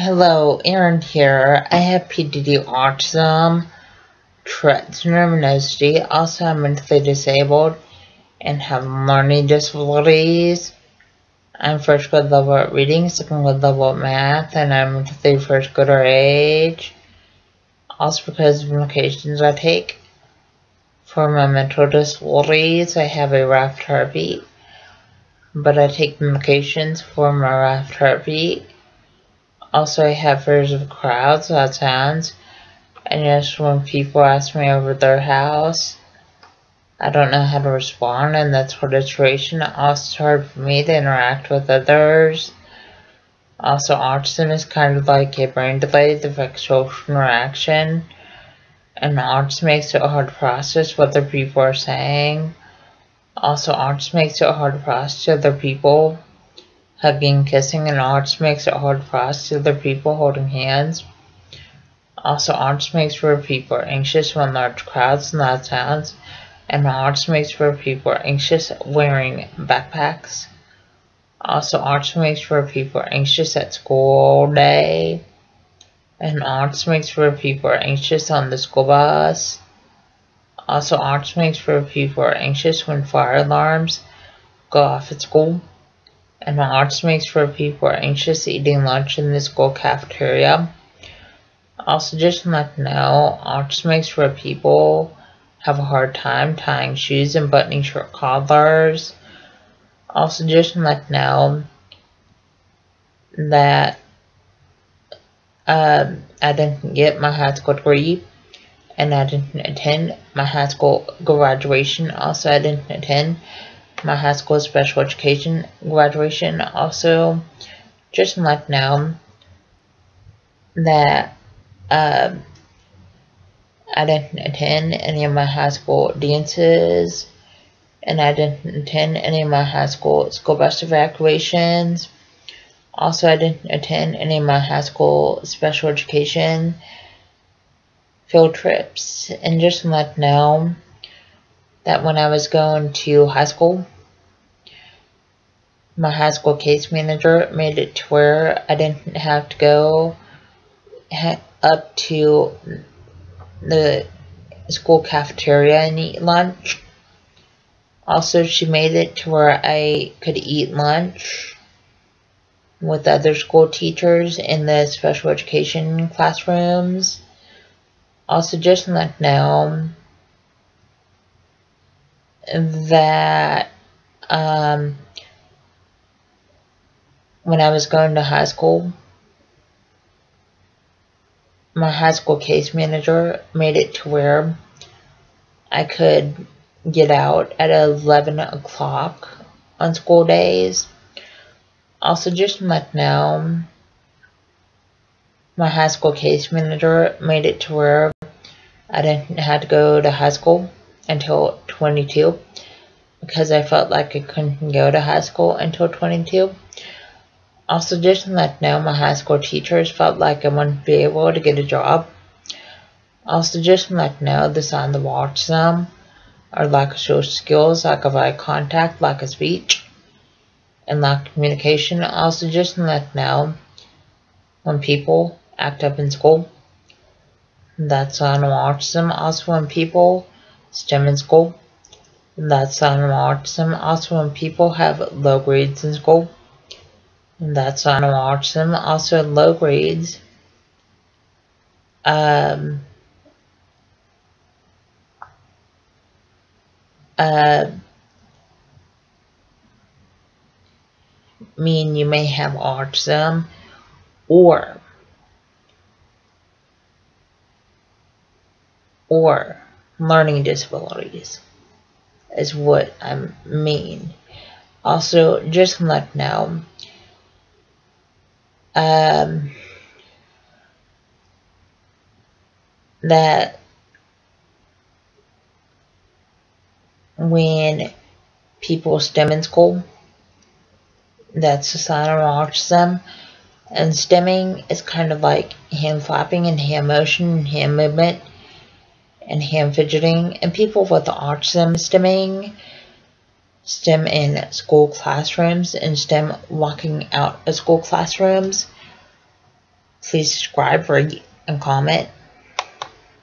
Hello, Aaron here. I have PDD, autism, Tourette syndrome, and OCD. Also, I'm mentally disabled and have learning disabilities. I'm first grade level at reading, second grade level at math, and I'm mentally first grader age. Also, because of medications I take for my mental disabilities, I have a rapid heartbeat, but I take medications for my rapid heartbeat. Also, I have fears of crowds, loud sounds, and just when people ask me over their house, I don't know how to respond, and that's for situation. Also, it's hard for me to interact with others. Also, autism is kind of like a brain delay that affects social interaction, and autism makes it hard to process what other people are saying. Also, autism makes it hard to process other people hugging, kissing, and autism makes it hard to process other people holding hands. Also, autism makes where people are anxious when large crowds and loud sounds, and autism makes where people are anxious wearing backpacks. Also, autism makes where people are anxious at school all day, and autism makes where people are anxious on the school bus. Also, autism makes where people are anxious when fire alarms go off at school, and autism makes where people are anxious eating lunch in the school cafeteria. Also, just to let you know, autism makes where people have a hard time tying shoes and buttoning short collars. Also, just to let you know that I didn't get my high school degree, and I didn't attend my high school graduation. Also, I didn't attend my high school special education graduation. Also, just to let you know that I didn't attend any of my high school dances, and I didn't attend any of my high school bus evacuations. Also, I didn't attend any of my high school special education field trips. And just to let you know that when I was going to high school, my high school case manager made it to where I didn't have to go up to the school cafeteria and eat lunch. Also, she made it to where I could eat lunch with other school teachers in the special education classrooms. Also, just to let you know that when I was going to high school, my high school case manager made it to where I could get out at 11 o'clock on school days. Also, just to let you know, my high school case manager made it to where I didn't have to go to high school until 22, because I felt like I couldn't go to high school until 22. Also, just to let you know, my high school teachers felt like I wouldn't be able to get a job. Also, just to let you know, the signs of autism are lack of social skills, lack of eye contact, lack of speech, and lack of communication. Also, just to let you know, when people act up in school, that's sign of autism. Also, when people stem in school, that's sign of autism. Also, when people have low grades in school, that's sign of autism. Also, low grades mean you may have autism or learning disabilities is what I mean. Also, just to let you know, that when people stem in school, that's a sign of autism. And stemming is kind of like hand flapping and hand motion and hand movement and hand fidgeting. And people with autism stem in school classrooms and stem walking out of school classrooms. Please subscribe, rate, and comment.